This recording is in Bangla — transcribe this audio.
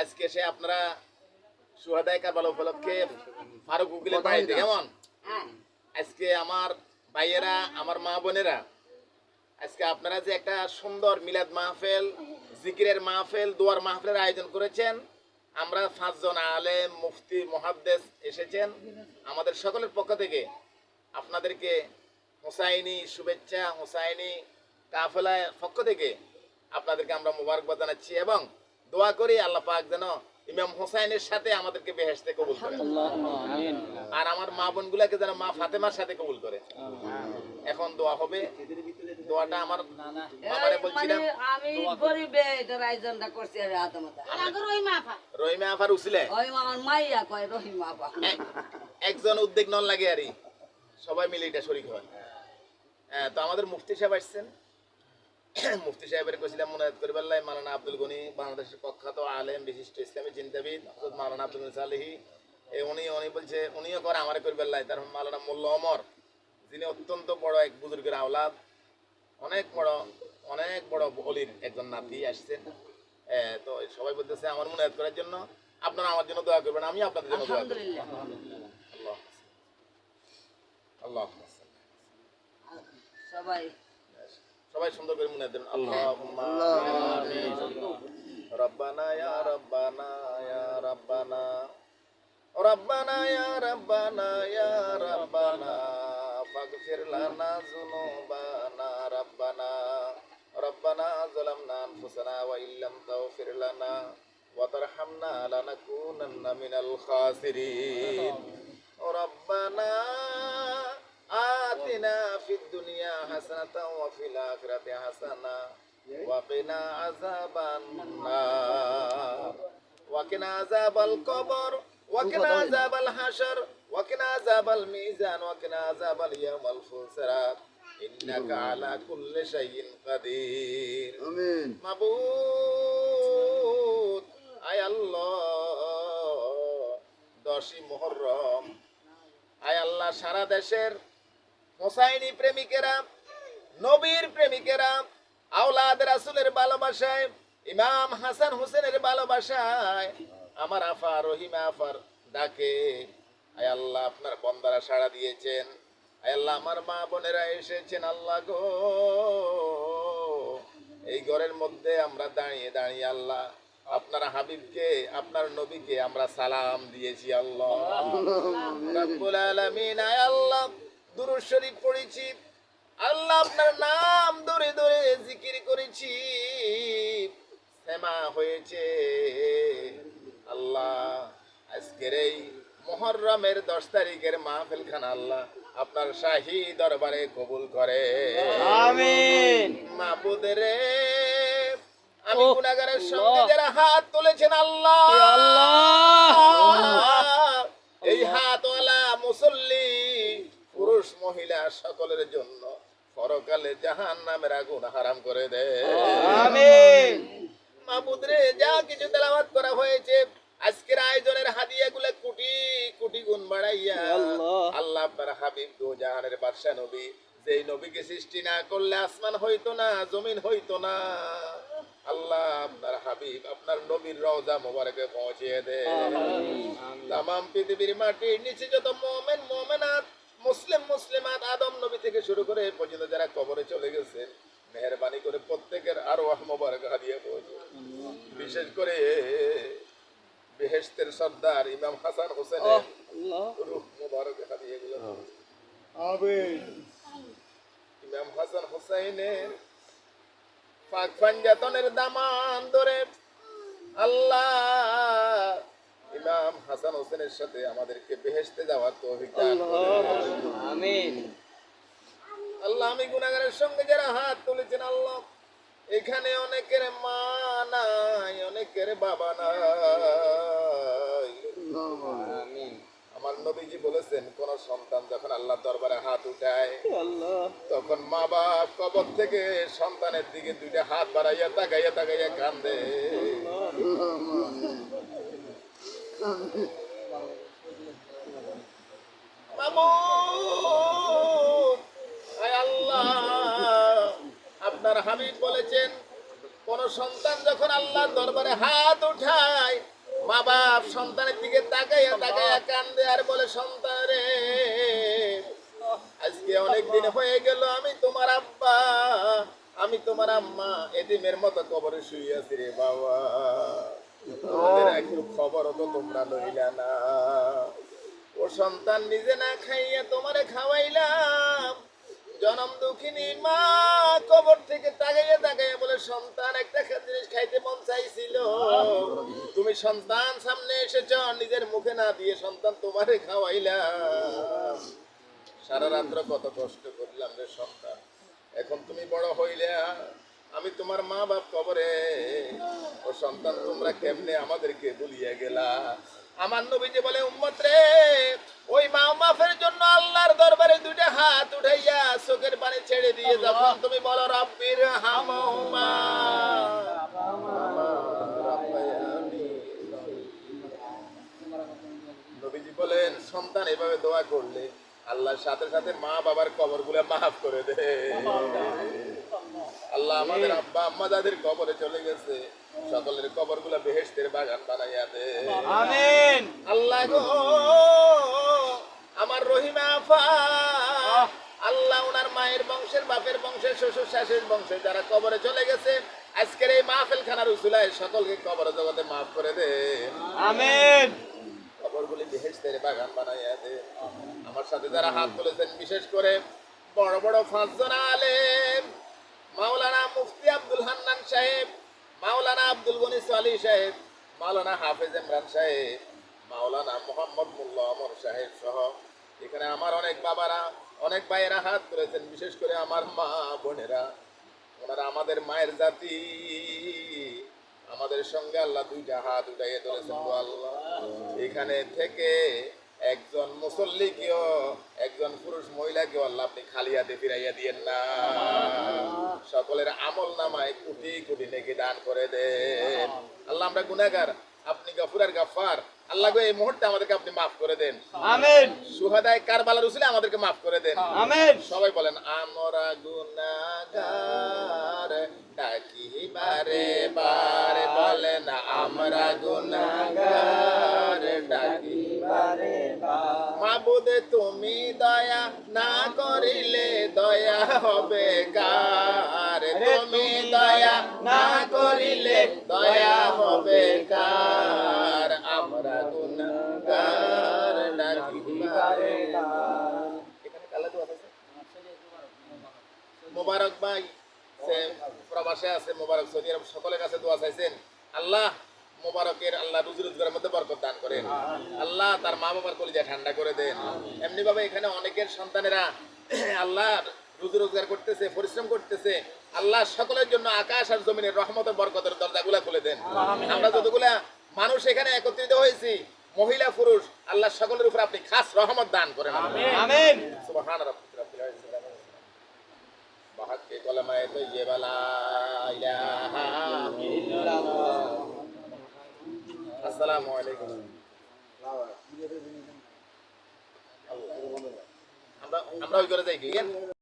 আজকে সে আপনারা সুহাদায়ে কারবালা উপলক্ষে ফারুক উকিলের বাড়িতে কেমন আজকে আমার ভাইয়েরা আমার মা বোনেরা আজকে আপনারা যে একটা সুন্দর মিলাদ মাহফিল জিকিরের মাহফিল দোয়ার মাহফিলের আয়োজন করেছেন আমরা 5 জন আলেম মুফতি মুহাদ্দিস এসেছেন আমাদের সকলের পক্ষ থেকে আপনাদেরকে হুসাইনি শুভেচ্ছা হুসাইনি কাফেলার পক্ষ থেকে আপনাদেরকে আমরা মোবারকবাদ জানাচ্ছি এবং দোয়া করি আল্লাহ পাক যেন ইমাম হুসাইনের সাথে আমাদেরকে বেহেশতে কবুল করে আর আমার মা বোনগুলোকে যেন মা ফাতেমার সাথে কবুল করে এখন দোয়া হবে দোয়াটা আমার বাবারে বলছিলাম আমি গরিবে এটার আয়োজনটা করছি আমি আদমতা রহিমা আফার উসিলে ওই আমার মাইয়া কয় রহিমা আপা একজন উদ্যোগ নন লাগে আরই সবাই মিলে এটা শরীক হয় হ্যাঁ তো আমাদের মুফতি সাহেব আসছেন মুফতি সাহেবের কইছিলাম মুনাজাত করিবার লাই মাওলানা আব্দুল গনি বাংলাদেশের প্রখ্যাত আলেম বিশিষ্ট ইসলামী চিন্তাবিদ হযরত মাওলানা আব্দুল গনি সালেহী উনি বলছে উনিও করে আমারে করিবার লাই তার মাওলানা মোল্লা ওমর যিনি অত্যন্ত বড় এক বুজুর্গের আওলাদ অনেক বড় ওলির একজন নাতি আসছেন তো সবাই বলতেছে আমার মুনাজাত করার জন্য আপনারা আমার জন্য দোয়া করবেন আমি আপনাদের জন্য দোয়া করব আলহামদুলিল্লাহ আল্লাহ সবাই সুন্দর করে মুনাজাত দেন আল্লাহুম্মা আমিন রব্বানা ইয়া রব্বানা ইয়া রব্বানা রব্বানা ইয়া রব্বানা ইয়া রব্বানা ফাগফির লানা যুনুবানা রব্বানা রব্বানা যালামনা আনফুসানা ওয়া ইল্লাম তাগফির লানা ওয়া তারহামনা লানাকুনান্না মিনাল খাসিরিন রব্বানা আতিনা ফিদ দুনিয়া হাসানাতাও ওয়া ফিল আখিরাতি হাসানা ওয়া কিনা আযাবান নার ওয়া কিনা আযাবাল কবর ওয়া কিনা আযাবাল হাশর ওয়া কিনা আযাবাল মিজান ওয়া কিনা আযাবাল ইয়াউমাল ফুসরাত ইন্নাকা আলা কুল্লি শাইইন কাদির আমিন মাবুদ আয় আল্লাহ 10ই মুহররম আয় আল্লাহ সারা দেশের হুসাইনি প্রেমিকেরা নবীর প্রেমিকেরা আওলাদ রাসূলের ভালোবাসায় ইমাম হাসান হোসেনের ভালোবাসায় আমার আফা রহিমা আফার ডাকে আয় আল্লাহ আপনার বান্দারা সাড়া দিয়েছেন আয় আল্লাহ আমার মা বোনেরা এসেছেন আল্লাহ গো এই ঘরের মধ্যে আমরা দাঁড়িয়ে আল্লাহ আপনার হাবিবকে আপনার নবীকে আমরা সালাম দিয়েছি আল্লাহ রাব্বুল আলামিন আয় আল্লাহ দুরূদ শরীফ পড়েছি আল্লাহ আপনার নাম ধরে ধরে জিকির করেছি সেমা হয়েছে আল্লাহ আজকের এই মুহররমের 10 তারিখের মাহফিল খানা আল্লাহ আপনার শাহী দরবারে কবুল করে আমিন মাবুদ রে আমি গুনাহগারের সঙ্গে যারা হাত তুলেছেন আল্লাহ এই হাতওয়ালা মুসল্লি পুরুষ মহিলা সকলের জন্য পরকালে জাহান্নামের আগুন হারাম করে দে আমিন মাবুদ রে যা কিছু তেলাওয়াত করা হয়েছে আজকের আয়োজনের হাদিয়াগুলো কোটি কোটি গুণ বাড়াইয়া আল্লাহ আপনার হাবিব দো জাহানের বাদশা নবী যেই নবীকে সৃষ্টি না করলে আসমান হইতো না জমিন হইতো না আল্লাহ আপনার হাবিব আপনার নবীর রওজা মোবারকে পৌঁছিয়ে দে তামাম পৃথিবীর মাটির নিচে যত মুমিন মুমিনাত মুসলিম মুসলিমাত আদম নবী থেকে শুরু করে পর্যন্ত যারা কবরে চলে গেছেন মেহেরবানি করে প্রত্যেকের আরওয়াহ মোবারক হাদিয়া পৌঁছে বিশেষ করে বেহেশতের সর্দার ইমাম হাসান হোসেনের রূহ মোবারক হাদিয়াগুলো আমিন ইমাম হাসান হোসেনের পাক পাঞ্জাতনের দামান ধরে আল্লাহ ইমাম হাসান হোসেনের সাথে আমাদেরকে বেহেশতে যাওয়ার তৌফিক দান করুন আমিন আল্লাহ আমি গুনাহগারের সঙ্গে যারা হাত তুলেছেন আল্লাহ এখানে অনেকের মা নাই অনেকের বাবা নাই আমিন আমার নবীজি বলেছেন কোন সন্তান যখন আল্লাহর দরবারে হাত উঠায় তখন মা বাপ কবর থেকে সন্তানের দিকে দুইটা হাত বাড়াইয়া তাকাইয়া কান্দে মামুদ আয় আল্লাহ আপনার হাবিব বলেছেন কোন সন্তান যখন আল্লাহর দরবারে হাত উঠায় মা বাপ সন্তানের দিকে তাকাইয়া তাকাইয়া কান্দে আর বলে, সন্তান রে, আজকে অনেক দিন হয়ে গেল আমি তোমার আব্বা, আমি তোমার আম্মা এতিমের মতো কবরে শুয়ে আছি রে বাবা, আমাদের একটু খবরও তো তোমরা লইলা না। ও সন্তান, নিজে না খাইয়া তোমারে খাওয়াইলাম। জনম দুঃখিনী মা কবর থেকে তাকাইয়া তাকাইয়া বলে, সন্তান একটা জিনিস খাইতে মন চাইছিল, তুমি সন্তান সামনে এসেছ, নিজের মুখে না দিয়ে সন্তান তোমারে খাওয়াইলাম। সারা রাত্র কত কষ্ট করলাম রে সন্তান, এখন তুমি বড় হইলে, আমি তোমার মা বাপ কবরে। ও সন্তান, তোমরা কেমনে আমাদেরকে ভুলিয়ে গেলা। আমার নবীজি বলে, উম্মত রে, ওই মা বাপের জন্য আল্লাহর দরবারে দুইটা হাত উঠাইয়া চোখের পানি ছেড়ে দিয়ে যখন তুমি বলো, রব্বির হামহুমা নবীজি বলেন, সন্তান এভাবে দোয়া করলে আল্লাহর সাথে সাথে মা বাবার কবরগুলো মাফ করে দে। আল্লাহ আমাদের আব্বা আম্মা যাদের কবরে চলে গেছে সকলের কবরগুলো বেহেশতের বাগান বানাইয়া দে। আমিন। আল্লাহ গো, আমার রহিমা আফা, আল্লাহ ওনার মায়ের বংশের, বাপের বংশের, শ্বশুর শাশুড়ির বংশের যারা কবরে চলে গেছে, আজকের এই মাহফিল খানার উসুলায় সকলকে কবরে জগতে মাফ করে দে। আমিন। কবরগুলি বেহেশতের বাগান বানাইয়া দে। আমার সাথে যারা হাত তুলেছেন, বিশেষ করে বড় বড় 5 জন আলেম, মাওলানা মুফতি আব্দুল হান্নান সাহেব, মাওলানা আব্দুল গনি সালি সাহেব, মাওলানা হাফেজ ইমরান সাহেব, মাওলানা মোহাম্মদ মোল্লা ওমর সাহেব সহ এখানে আমার অনেক বাবারা, অনেক ভাইয়েরা হাত তুলেছেন। বিশেষ করে আমার মা বোনেরা, ওনারা আমাদের মায়ের জাতি, আমাদের সঙ্গে আল্লাহ দুইটা হাত উঠাইয়ে ধরেছেন গো আল্লাহ। এখানে থেকে একজন মুসল্লিকেও, একজন পুরুষ মহিলাকেও আল্লাহ আপনি খালি হাতে ফিরাইয়া দিয়েন না। সকলের আমল নামায় কোটি কোটি নেকি দান করে দেন। আল্লাহ, আমরা গুনাহগার, আপনি গফুর গাফফার। আল্লাহ গো, এই মুহূর্তে আমাদেরকে আপনি মাফ করে দেন। আমিন। শুহাদায়ে কারবালার উসিলায় আমাদেরকে মাফ করে দেন। আমিন। সবাই বলেন, আমরা গুনাহগার, ডাকি বারে বারে, বলেন আমরা গুনাহগার, ডাকি বারে বারে। মাবুদ তুমি দয়া না করিলে দয়া হবে কার, তুমি দয়া না করিলে দয়া হবে কার, আমরা গুনাহগার, ডাকি বারে বারে। এখানে কালা দোয়া আছে। মোবারক ভাই সে প্রবাসে আছে, মোবারক সৌদি আরব, সকলের কাছে দোয়া চাইছেন। আল্লাহ মোবারকের আল্লাহ রুজি রোজগারের মধ্যে বরকত দান করেন। আল্লাহ তার মা বাবার কলিজা ঠান্ডা করে দেন। এমনি ভাবে এখানে অনেকের সন্তানেরা আল্লাহ রুজি রোজগার করতেছে, পরিশ্রম করতেছে। আল্লাহ সকলের জন্য আকাশ আর জমিনের রহমতের বরকতের দরজাগুলা খুলে দেন। আমরা যতগুলা মানুষ এখানে একত্রিত হয়েছি, মহিলা পুরুষ, আল্লাহ সকলের উপর আপনি খাস রহমত দান করেন। আমিন। সুবহান রাব্বিকা রাব্বিল ইজ্জাতি বাহাক্কে কলমায়ে তাইয়্যিবা লা ইলাহা ইল্লাল্লাহ। আসসালামু আলাইকুম। আমরা ওই করে যাই কি